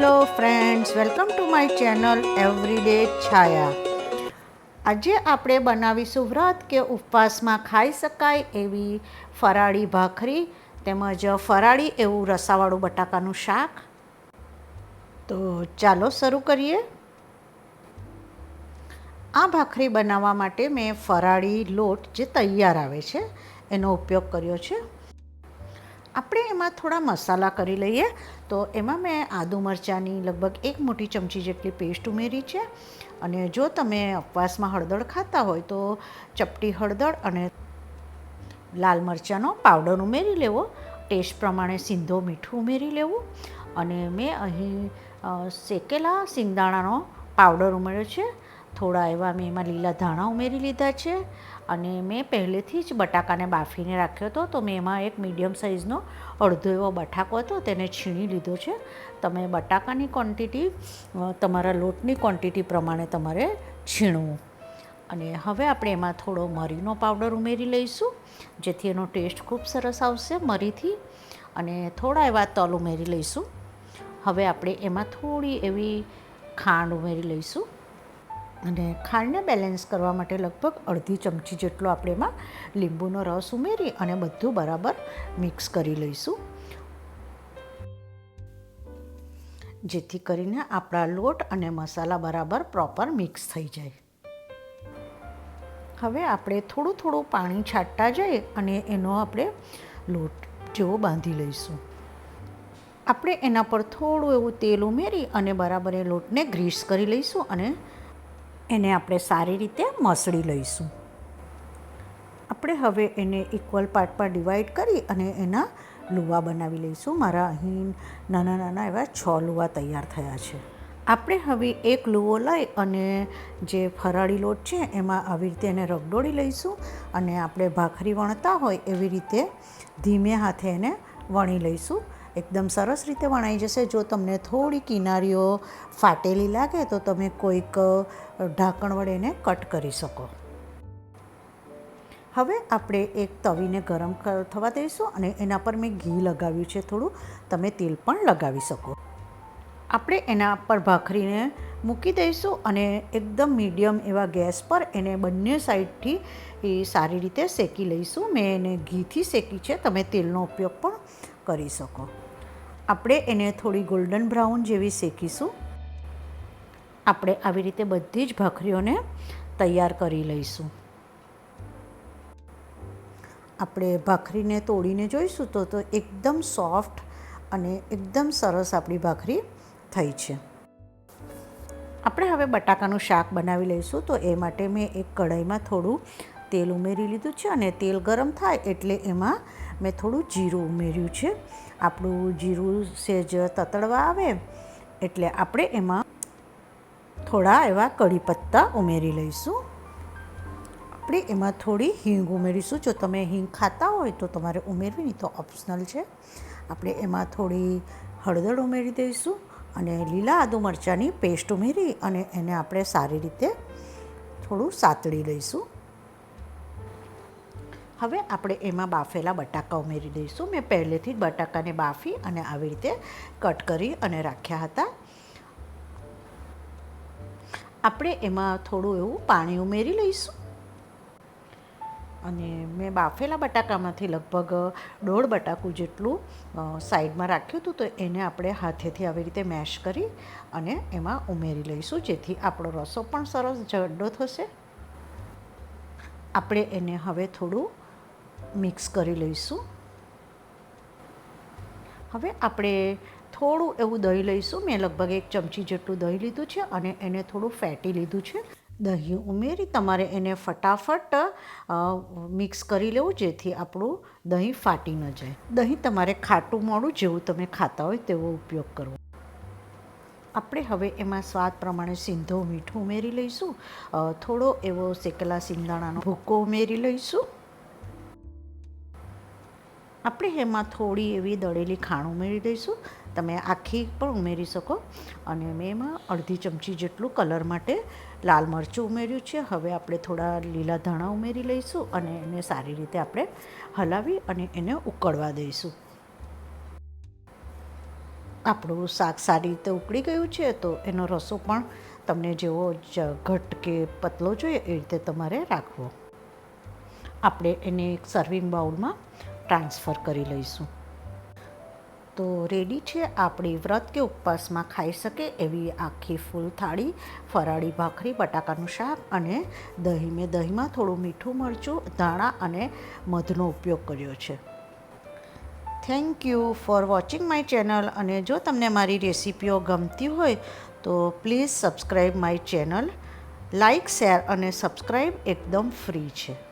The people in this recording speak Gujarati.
Hello friends, welcome to my channel everyday Chhaya. આજે આપણે બનાવીશું વ્રત કે ઉપવાસમાં ખાઈ શકાય એવી ફરાળી ભાખરી તેમજ ફરાળી એવું રસાવાળું બટાકાનું શાક. તો ચાલો શરૂ કરીએ. આ ભાખરી બનાવવા માટે મેં ફરાળી લોટ જે તૈયાર આવે છે એનો ઉપયોગ કર્યો છે. આપણે એમાં થોડા મસાલા કરી લઈએ. તો એમાં મેં આદુ મરચાંની લગભગ 1 મોટી ચમચી જેટલી પેસ્ટ ઉમેરી છે. અને જો તમે ઉપવાસમાં હળદર ખાતા હોય તો ચપટી હળદર અને લાલ મરચાંનો પાવડર ઉમેરી લેવો. ટેસ્ટ પ્રમાણે સિંધો મીઠું ઉમેરી લેવું. અને મેં અહીં શેકેલા સિંગદાણાનો પાવડર ઉમેર્યો છે. થોડા એવા મેં એમાં લીલા ધાણા ઉમેરી લીધા છે. અને મેં પહેલેથી જ બટાકાને બાફીને રાખ્યો હતો. તો મેં એમાં એક મીડિયમ સાઇઝનો અડધો એવો બટાકો હતો તેને છીણી લીધો છે. તમે બટાકાની ક્વોન્ટિટી તમારા લોટની ક્વોન્ટિટી પ્રમાણે તમારે છીણવું. અને હવે આપણે એમાં થોડો મરીનો પાવડર ઉમેરી લઈશું જેથી એનો ટેસ્ટ ખૂબ સરસ આવશે મરીથી. અને થોડા એવા તલ ઉમેરી લઈશું. હવે આપણે એમાં થોડી એવી ખાંડ ઉમેરી લઈશું. અને ખાંડને બેલેન્સ કરવા માટે લગભગ અડધી ચમચી જેટલો આપણે એમાં લીંબુનો રસ ઉમેરી અને બધું બરાબર મિક્સ કરી લઈશું. જેથી કરીને આપણા લોટ અને મસાલા બરાબર પ્રોપર મિક્સ થઈ જાય. હવે આપણે થોડું થોડું પાણી છાંટતા જઈએ અને એનો આપણે લોટ જેવો બાંધી લઈશું. આપણે એના પર થોડું એવું તેલ ઉમેરી અને બરાબર એ લોટને ગ્રીસ કરી લઈશું અને એને આપણે સારી રીતે મસળી લઈશું. આપણે હવે એને ઇક્વલ પાર્ટમાં ડિવાઈડ કરી અને એના લુવા બનાવી લઈશું. મારા અહીં નાના નાના એવા 6 લુવા તૈયાર થયા છે. આપણે હવે એક લુવો લઈ અને જે ફરાળી લોટ છે એમાં આવી રીતે એને રગડોળી લઈશું. અને આપણે ભાખરી વણતા હોય એવી રીતે ધીમે હાથે એને વણી લઈશું. એકદમ સરસ રીતે વણાઈ જશે. જો તમને થોડી કિનારીઓ ફાટેલી લાગે તો તમે કોઈક ઢાંકણ વડે એને કટ કરી શકો. હવે આપણે એક તવીને ગરમ થવા દઈશું અને એના પર મેં ઘી લગાવ્યું છે થોડું. તમે તેલ પણ લગાવી શકો. આપણે એના પર ભાખરીને મૂકી દઈશું અને એકદમ મીડિયમ એવા ગેસ પર એને બંને સાઈડથી સારી રીતે શેકી લઈશું. મેં એને ઘીથી શેકી છે, તમે તેલનો ઉપયોગ પણ કરી શકો. આપણે એને થોડી ગોલ્ડન બ્રાઉન જેવી શેકીશું. આપણે આવી રીતે બધી જ ભાખરીઓને તૈયાર કરી લઈશું. આપણે ભાખરીને તોડીને જોઈશું તો એકદમ સોફ્ટ અને એકદમ સરસ આપણી ભાખરી થઈ છે. આપણે હવે બટાકાનું શાક બનાવી લઈશું. તો એ માટે મેં એક કઢાઈમાં થોડું તેલ ઉમેરી લીધું છે અને તેલ ગરમ થાય એટલે એમાં મેં થોડું જીરું ઉમેર્યું છે. આપણું જીરું સહેજ તતડવા આવે એટલે આપણે એમાં થોડા એવા કઢી પત્તા ઉમેરી લઈશું. આપણે એમાં થોડી હિંગ ઉમેરીશું. જો તમે હિંગ ખાતા હોય તો તમારે ઉમેરવી, નહીં તો ઓપ્શનલ છે. આપણે એમાં થોડી હળદર ઉમેરી દઈશું અને લીલા આદુ મરચાંની પેસ્ટ ઉમેરી અને એને આપણે સારી રીતે થોડું સાતળી લઈશું. હવે આપણે એમાં બાફેલા બટાકા ઉમેરી દઈશું. મેં પહેલેથી જ બટાકાને બાફી અને આવી રીતે કટ કરી અને રાખ્યા હતા. આપણે એમાં થોડું એવું પાણી ઉમેરી લઈશું. અને મેં બાફેલા બટાકામાંથી લગભગ 1.5 બટાકું જેટલું સાઈડમાં રાખ્યું હતું. તો એને આપણે હાથેથી આવી રીતે મેશ કરી અને એમાં ઉમેરી લઈશું જેથી આપણો રસો પણ સરસ જાડો થશે. આપણે એને હવે થોડું મિક્સ કરી લઈશું. હવે આપણે થોડું એવું દહીં લઈશું. મેં લગભગ 1 ચમચી જેટલું દહીં લીધું છે અને એને થોડું ફેટી લીધું છે. દહીં ઉમેરી તમારે એને ફટાફટ મિક્સ કરી લેવું જેથી આપણું દહીં ફાટી ન જાય. દહીં તમારે ખાટું મોડું જેવું તમે ખાતા હોય તેવો ઉપયોગ કરવો. આપણે હવે એમાં સ્વાદ પ્રમાણે સિંધો મીઠું ઉમેરી લઈશું. થોડો એવો શેકેલા સિંગદાણાનો ભૂકો ઉમેરી લઈશું. આપણે એમાં થોડી એવી દળેલી ખાંડ ઉમેરી દઈશું. તમે આખી પણ ઉમેરી શકો. અને મેં એમાં અડધી ચમચી જેટલું કલર માટે લાલ મરચું ઉમેર્યું છે. હવે આપણે થોડા લીલા ધાણા ઉમેરી લઈશું અને એને સારી રીતે આપણે હલાવી અને એને ઉકળવા દઈશું. આપણું શાક સારી રીતે ઉકળી ગયું છે, તો એનો રસો પણ તમને જેવો ઘટ કે પતલો જોઈએ એ રીતે તમારે રાખવો. આપણે એને એક સર્વિંગ બાઉલમાં ટ્રાન્સફર કરી લઈશું. તો રેડી છે આપણી વ્રત કે ઉપવાસમાં ખાઈ શકે એવી આખી ફૂલ થાળી ફરાળી ભાખરી, બટાકાનું શાક અને દહીં. મેં દહીંમાં થોડું મીઠું, મરચું, ધાણા અને મધનો ઉપયોગ કર્યો છે. Thank you for watching my channel. અને જો તમને મારી રેસીપીઓ ગમતી હોય તો please subscribe my channel. Like, share અને સબસ્ક્રાઈબ એકદમ ફ્રી છે.